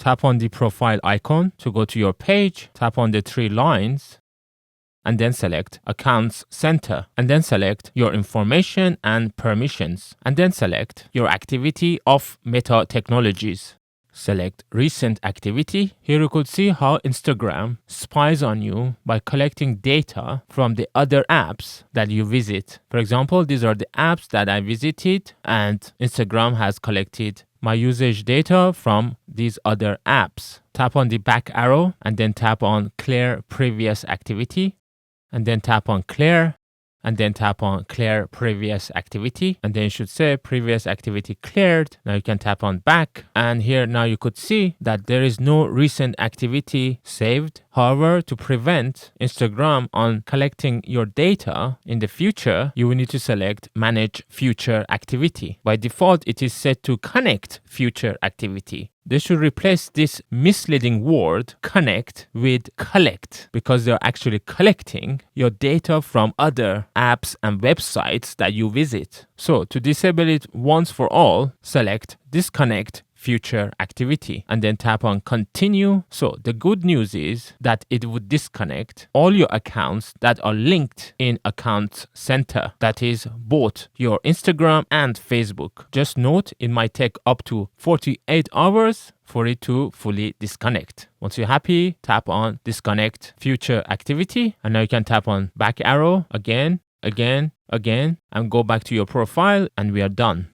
tap on the profile icon to go to your page, tap on the three lines, and then select Accounts Center, and then select your information and permissions, and then select your activity of Meta Technologies. Select Recent Activity. Here you could see how Instagram spies on you by collecting data from the other apps that you visit. For example, these are the apps that I visited, and Instagram has collected my usage data from these other apps. Tap on the back arrow and then tap on Clear Previous Activity, and then tap on Clear, and then tap on Clear Previous Activity, and then you should say Previous Activity Cleared. Now you can tap on Back, and here now you could see that there is no recent activity saved. However, to prevent Instagram on collecting your data in the future, you will need to select Manage Future Activity. By default, it is set to Connect Future Activity. They should replace this misleading word connect with collect, because they're actually collecting your data from other apps and websites that you visit. So to disable it once for all, select Disconnect Future Activity and then tap on Continue. So the good news is that it would disconnect all your accounts that are linked in Accounts Center, that is both your Instagram and Facebook. Just note, it might take up to 48 hours for it to fully disconnect. Once you're happy, tap on Disconnect Future Activity, and now you can tap on back arrow again, and go back to your profile, and we are done.